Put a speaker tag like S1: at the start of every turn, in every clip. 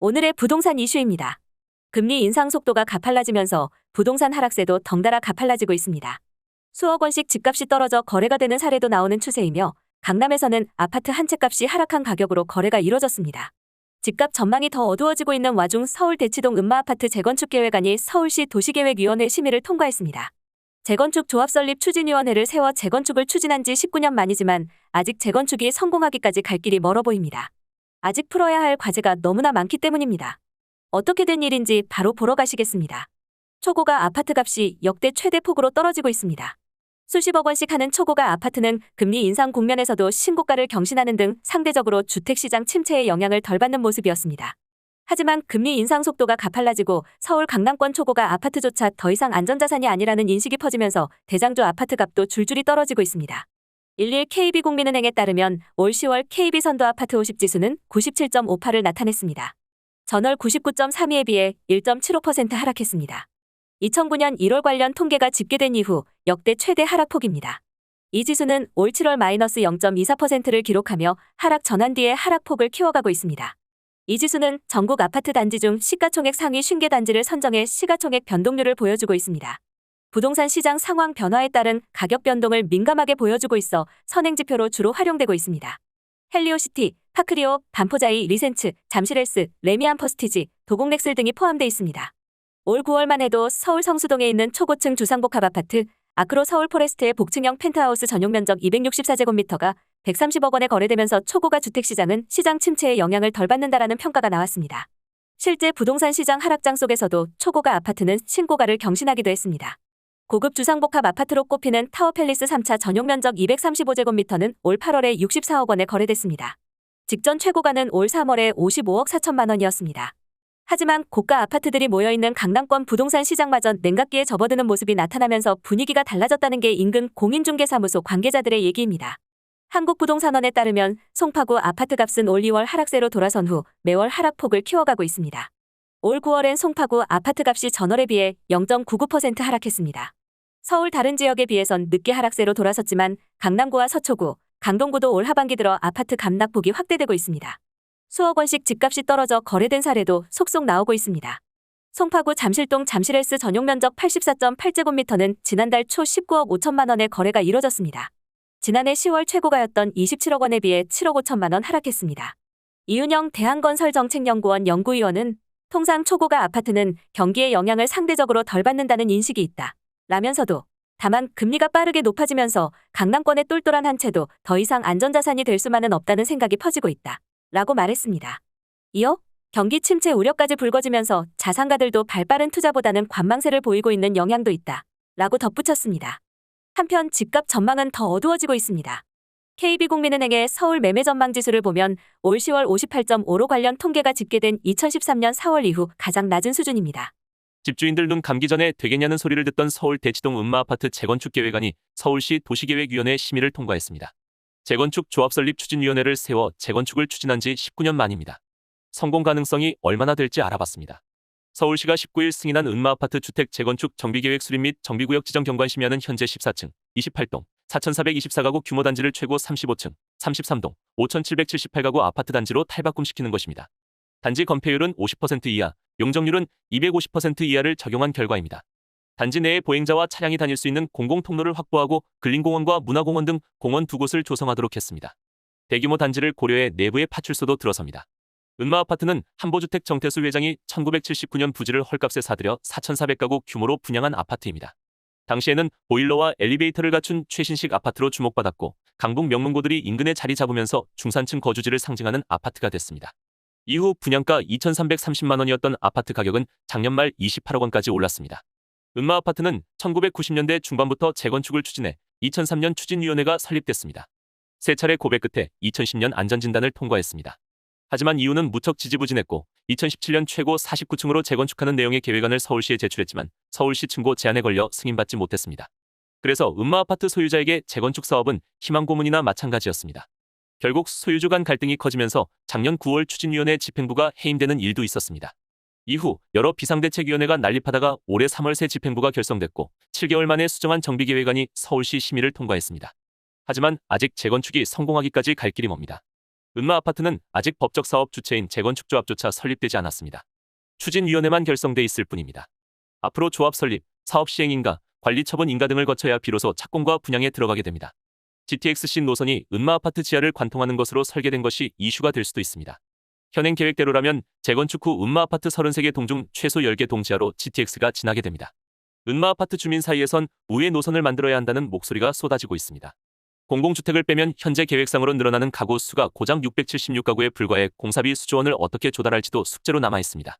S1: 오늘의 부동산 이슈입니다. 금리 인상 속도가 가팔라지면서 부동산 하락세도 덩달아 가팔라지고 있습니다. 수억 원씩 집값이 떨어져 거래가 되는 사례도 나오는 추세이며 강남에서는 아파트 한 채 값이 하락한 가격으로 거래가 이뤄졌습니다. 집값 전망이 더 어두워지고 있는 와중 서울 대치동 음마아파트 재건축 계획안이 서울시 도시계획위원회 심의를 통과했습니다. 재건축 조합 설립 추진위원회를 세워 재건축을 추진한 지 19년 만이지만 아직 재건축이 성공하기까지 갈 길이 멀어 보입니다. 아직 풀어야 할 과제가 너무나 많기 때문입니다. 어떻게 된 일인지 바로 보러 가시겠습니다. 초고가 아파트 값이 역대 최대 폭으로 떨어지고 있습니다. 수십억 원씩 하는 초고가 아파트는 금리 인상 국면에서도 신고가를 경신하는 등 상대적으로 주택시장 침체의 영향을 덜 받는 모습이었습니다. 하지만 금리 인상 속도가 가팔라지고 서울 강남권 초고가 아파트조차 더 이상 안전자산이 아니라는 인식이 퍼지면서 대장주 아파트 값도 줄줄이 떨어지고 있습니다. 11KB국민은행에 따르면 올 10월 KB 선도 아파트 50지수는 97.58을 나타냈습니다. 전월 99.32에 비해 1.75% 하락했습니다. 2009년 1월 관련 통계가 집계된 이후 역대 최대 하락폭입니다. 이 지수는 올 7월 마이너스 0.24%를 기록하며 하락 전환 뒤에 하락폭을 키워가고 있습니다. 이 지수는 전국 아파트 단지 중 시가총액 상위 50개 단지를 선정해 시가총액 변동률을 보여주고 있습니다. 부동산 시장 상황 변화에 따른 가격 변동을 민감하게 보여주고 있어 선행지표로 주로 활용되고 있습니다. 헬리오시티, 파크리오, 반포자이, 리센츠, 잠실헬스, 레미안 퍼스티지, 도곡넥슬 등이 포함되어 있습니다. 올 9월만 해도 서울 성수동에 있는 초고층 주상복합 아파트 아크로 서울 포레스트의 복층형 펜트하우스 전용 면적 264제곱미터가 130억 원에 거래되면서 초고가 주택시장은 시장 침체의 영향을 덜 받는다라는 평가가 나왔습니다. 실제 부동산 시장 하락장 속에서도 초고가 아파트는 신고가를 경신하기도 했습니다. 고급 주상복합 아파트로 꼽히는 타워팰리스 3차 전용 면적 235제곱미터는 올 8월에 64억 원에 거래됐습니다. 직전 최고가는 올 3월에 55억 4천만 원이었습니다. 하지만 고가 아파트들이 모여있는 강남권 부동산 시장마저 냉각기에 접어드는 모습이 나타나면서 분위기가 달라졌다는 게 인근 공인중개사무소 관계자들의 얘기입니다. 한국부동산원에 따르면 송파구 아파트값은 올 2월 하락세로 돌아선 후 매월 하락폭을 키워가고 있습니다. 올 9월엔 송파구 아파트값이 전월에 비해 0.99% 하락했습니다. 서울 다른 지역에 비해선 늦게 하락세로 돌아섰지만 강남구와 서초구, 강동구도 올 하반기 들어 아파트 감락폭이 확대되고 있습니다. 수억 원씩 집값이 떨어져 거래된 사례도 속속 나오고 있습니다. 송파구 잠실동 잠실헬스 전용 면적 84.8제곱미터는 지난달 초 19억 5천만 원의 거래가 이뤄졌습니다. 지난해 10월 최고가였던 27억 원에 비해 7억 5천만 원 하락했습니다. 이윤영 대한건설정책연구원 연구위원은 통상 초고가 아파트는 경기의 영향을 상대적으로 덜 받는다는 인식이 있다. 라면서도 다만 금리가 빠르게 높아지면서 강남권의 똘똘한 한 채도 더 이상 안전자산이 될 수만은 없다는 생각이 퍼지고 있다. 라고 말했습니다. 이어 경기 침체 우려까지 불거지면서 자산가들도 발빠른 투자보다는 관망세를 보이고 있는 영향도 있다. 라고 덧붙였습니다. 한편 집값 전망은 더 어두워지고 있습니다. KB국민은행의 서울 매매 전망 지수를 보면 올 10월 58.5로 관련 통계가 집계된 2013년 4월 이후 가장 낮은 수준입니다.
S2: 집주인들 눈 감기 전에 되겠냐는 소리를 듣던 서울 대치동 음마아파트 재건축 계획안이 서울시 도시계획위원회 심의를 통과했습니다. 재건축 조합 설립 추진위원회를 세워 재건축을 추진한 지 19년 만입니다. 성공 가능성이 얼마나 될지 알아봤습니다. 서울시가 19일 승인한 음마아파트 주택 재건축 정비계획 수립 및 정비구역 지정 경관심의하는 현재 14층, 28동, 4,424가구 규모 단지를 최고 35층, 33동, 5,778가구 아파트 단지로 탈바꿈시키는 것입니다. 단지 건폐율은 50% 이하, 용적률은 250% 이하를 적용한 결과입니다. 단지 내에 보행자와 차량이 다닐 수 있는 공공통로를 확보하고 근린공원과 문화공원 등 공원 2곳을 조성하도록 했습니다. 대규모 단지를 고려해 내부의 파출소도 들어섭니다. 음마아파트는 한보주택 정태수 회장이 1979년 부지를 헐값에 사들여 4,400가구 규모로 분양한 아파트입니다. 당시에는 보일러와 엘리베이터를 갖춘 최신식 아파트로 주목받았고 강북 명문고들이 인근에 자리 잡으면서 중산층 거주지를 상징하는 아파트가 됐습니다. 이후 분양가 2,330만 원이었던 아파트 가격은 작년 말 28억 원까지 올랐습니다. 음마아파트는 1990년대 중반부터 재건축을 추진해 2003년 추진위원회가 설립됐습니다. 세 차례 고백 끝에 2010년 안전진단을 통과했습니다. 하지만 이유는 무척 지지부진했고 2017년 최고 49층으로 재건축하는 내용의 계획안을 서울시에 제출했지만 서울시 층고 제한에 걸려 승인받지 못했습니다. 그래서 음마아파트 소유자에게 재건축 사업은 희망고문이나 마찬가지였습니다. 결국 소유주 간 갈등이 커지면서 작년 9월 추진위원회 집행부가 해임되는 일도 있었습니다. 이후 여러 비상대책위원회가 난립하다가 올해 3월 새 집행부가 결성됐고 7개월 만에 수정한 정비계획안이 서울시 심의를 통과했습니다. 하지만 아직 재건축이 성공하기까지 갈 길이 멉니다. 은마아파트는 아직 법적 사업 주체인 재건축조합조차 설립되지 않았습니다. 추진위원회만 결성돼 있을 뿐입니다. 앞으로 조합 설립, 사업 시행인가, 관리 처분 인가 등을 거쳐야 비로소 착공과 분양에 들어가게 됩니다. GTX-C 노선이 은마아파트 지하를 관통하는 것으로 설계된 것이 이슈가 될 수도 있습니다. 현행 계획대로라면 재건축 후 은마아파트 33개 동 중 최소 10개 동지하로 GTX가 지나게 됩니다. 은마아파트 주민 사이에선 우회 노선을 만들어야 한다는 목소리가 쏟아지고 있습니다. 공공주택을 빼면 현재 계획상으로 늘어나는 가구 수가 고작 676가구에 불과해 공사비 수조원을 어떻게 조달할지도 숙제로 남아 있습니다.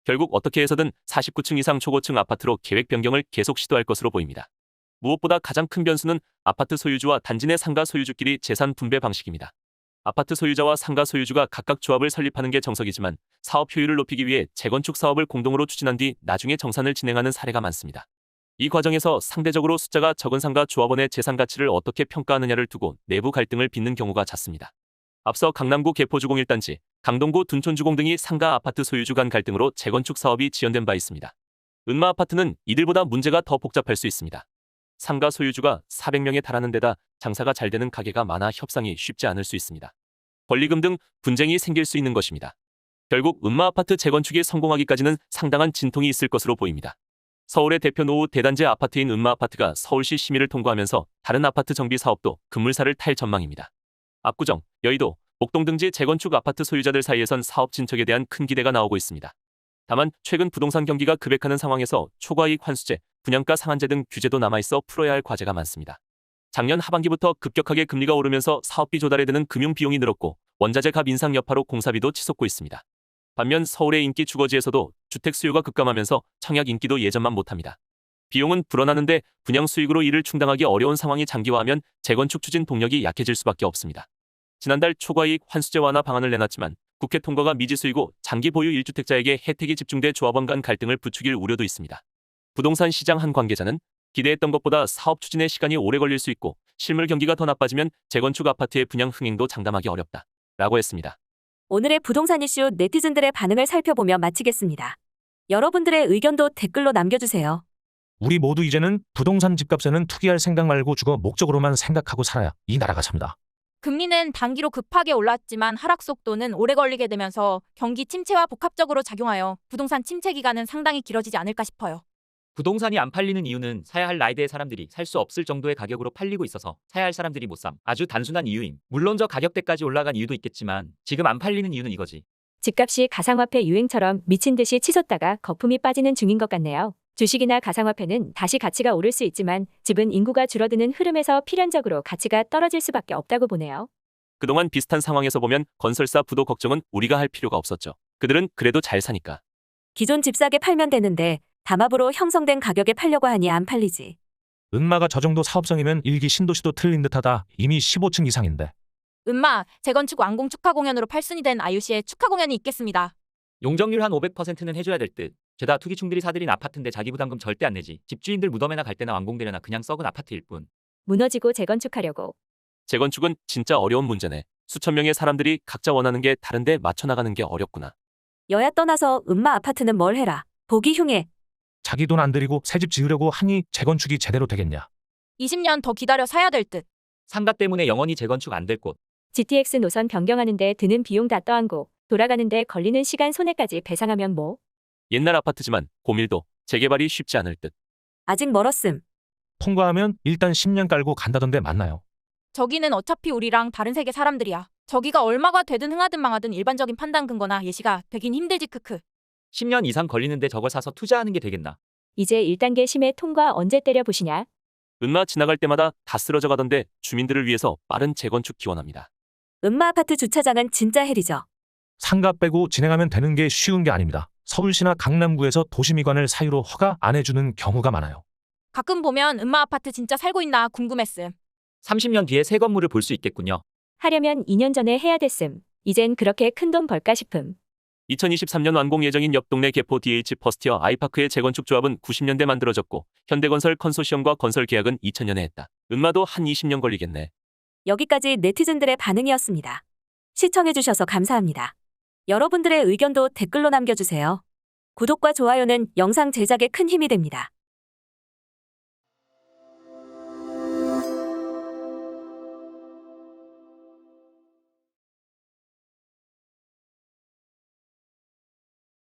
S2: 결국 어떻게 해서든 49층 이상 초고층 아파트로 계획 변경을 계속 시도할 것으로 보입니다. 무엇보다 가장 큰 변수는 아파트 소유주와 단지 내 상가 소유주끼리 재산 분배 방식입니다. 아파트 소유자와 상가 소유주가 각각 조합을 설립하는 게 정석이지만 사업 효율을 높이기 위해 재건축 사업을 공동으로 추진한 뒤 나중에 정산을 진행하는 사례가 많습니다. 이 과정에서 상대적으로 숫자가 적은 상가 조합원의 재산 가치를 어떻게 평가하느냐를 두고 내부 갈등을 빚는 경우가 잦습니다. 앞서 강남구 개포주공 1단지, 강동구 둔촌주공 등이 상가 아파트 소유주 간 갈등으로 재건축 사업이 지연된 바 있습니다. 은마아파트는 이들보다 문제가 더 복잡할 수 있습니다. 상가 소유주가 400명에 달하는 데다 장사가 잘 되는 가게가 많아 협상이 쉽지 않을 수 있습니다. 권리금 등 분쟁이 생길 수 있는 것입니다. 결국 은마아파트 재건축이 성공하기까지는 상당한 진통이 있을 것으로 보입니다. 서울의 대표 노후 대단지 아파트인 은마아파트가 서울시 심의를 통과하면서 다른 아파트 정비 사업도 급물살을 탈 전망입니다. 압구정, 여의도, 목동 등지 재건축 아파트 소유자들 사이에선 사업 진척에 대한 큰 기대가 나오고 있습니다. 다만 최근 부동산 경기가 급액하는 상황에서 초과이익 환수제, 분양가 상한제 등 규제도 남아있어 풀어야 할 과제가 많습니다. 작년 하반기부터 급격하게 금리가 오르면서 사업비 조달에 드는 금융 비용이 늘었고 원자재 값 인상 여파로 공사비도 치솟고 있습니다. 반면 서울의 인기 주거지에서도 주택 수요가 급감하면서 청약 인기도 예전만 못합니다. 비용은 불어나는데 분양 수익으로 이를 충당하기 어려운 상황이 장기화하면 재건축 추진 동력이 약해질 수밖에 없습니다. 지난달 초과이익 환수제 완화 방안을 내놨지만 국회 통과가 미지수이고 장기 보유 1주택자에게 혜택이 집중돼 조합원 간 갈등을 부추길 우려도 있습니다. 부동산 시장 한 관계자는 기대했던 것보다 사업 추진에 시간이 오래 걸릴 수 있고 실물 경기가 더 나빠지면 재건축 아파트의 분양 흥행도 장담하기 어렵다 라고 했습니다.
S1: 오늘의 부동산 이슈 네티즌들의 반응을 살펴보며 마치겠습니다. 여러분들의 의견도 댓글로 남겨주세요.
S3: 우리 모두 이제는 부동산 집값에는 투기할 생각 말고 주거 목적으로만 생각하고 살아야 이 나라가 삽니다.
S4: 금리는 단기로 급하게 올랐지만 하락 속도는 오래 걸리게 되면서 경기 침체와 복합적으로 작용하여 부동산 침체 기간은 상당히 길어지지 않을까 싶어요.
S5: 부동산이 안 팔리는 이유는 사야 할 나이대의 사람들이 살 수 없을 정도의 가격으로 팔리고 있어서 사야 할 사람들이 못 삼. 아주 단순한 이유임. 물론 저 가격대까지 올라간 이유도 있겠지만 지금 안 팔리는 이유는 이거지.
S6: 집값이 가상화폐 유행처럼 미친 듯이 치솟다가 거품이 빠지는 중인 것 같네요. 주식이나 가상화폐는 다시 가치가 오를 수 있지만 집은 인구가 줄어드는 흐름에서 필연적으로 가치가 떨어질 수밖에 없다고 보네요.
S2: 그동안 비슷한 상황에서 보면 건설사 부도 걱정은 우리가 할 필요가 없었죠. 그들은 그래도 잘 사니까.
S1: 기존 집 싸게 팔면 되는데 담합으로 형성된 가격에 팔려고 하니 안 팔리지.
S3: 은마가 저 정도 사업성이면 일기 신도시도 틀린 듯하다. 이미 15층 이상인데.
S4: 은마, 재건축 완공 축하 공연으로 8순위 된 아유시의 축하 공연이 있겠습니다.
S5: 용적률 한 500%는 해줘야 될 듯. 죄다 투기충들이 사들인 아파트인데 자기 부담금 절대 안 내지. 집주인들 무덤에나 갈 때나 완공되려나 그냥 썩은 아파트일 뿐.
S6: 무너지고 재건축하려고.
S2: 재건축은 진짜 어려운 문제네. 수천 명의 사람들이 각자 원하는 게 다른데 맞춰나가는 게 어렵구나.
S1: 여야 떠나서 은마 아파트는 뭘 해라. 보기 흉해.
S3: 자기 돈 안 들이고 새 집 지으려고 하니 재건축이 제대로 되겠냐.
S4: 20년 더 기다려 사야 될 듯.
S5: 상가 때문에 영원히 재건축 안 될 곳.
S6: GTX 노선 변경하는데 드는 비용 다 떠안고 돌아가는데 걸리는 시간 손해까지 배상하면 뭐.
S2: 옛날 아파트지만 고밀도, 재개발이 쉽지 않을 듯.
S1: 아직 멀었음.
S3: 통과하면 일단 10년 깔고 간다던데 맞나요?
S4: 저기는 어차피 우리랑 다른 세계 사람들이야. 저기가 얼마가 되든 흥하든 망하든 일반적인 판단 근거나 예시가 되긴 힘들지 크크.
S5: 10년 이상 걸리는데 저걸 사서 투자하는 게 되겠나.
S6: 이제 1단계 심해 통과 언제 때려보시냐.
S2: 은마 지나갈 때마다 다 쓰러져 가던데 주민들을 위해서 빠른 재건축 기원합니다.
S1: 은마 아파트 주차장은 진짜 헬이죠.
S3: 상가 빼고 진행하면 되는 게 쉬운 게 아닙니다. 서울시나 강남구에서 도시미관을 사유로 허가 안 해주는 경우가 많아요.
S4: 가끔 보면 은마 아파트 진짜 살고 있나 궁금했음.
S5: 30년 뒤에 새 건물을 볼 수 있겠군요.
S6: 하려면 2년 전에 해야 됐음. 이젠 그렇게 큰 돈 벌까 싶음.
S2: 2023년 완공 예정인 옆 동네 개포 DH 퍼스티어 아이파크의 재건축 조합은 90년대 만들어졌고 현대건설 컨소시엄과 건설 계약은 2000년에 했다. 은마도 한 20년 걸리겠네.
S1: 여기까지 네티즌들의 반응이었습니다. 시청해주셔서 감사합니다. 여러분들의 의견도 댓글로 남겨주세요. 구독과 좋아요는 영상 제작에 큰 힘이 됩니다.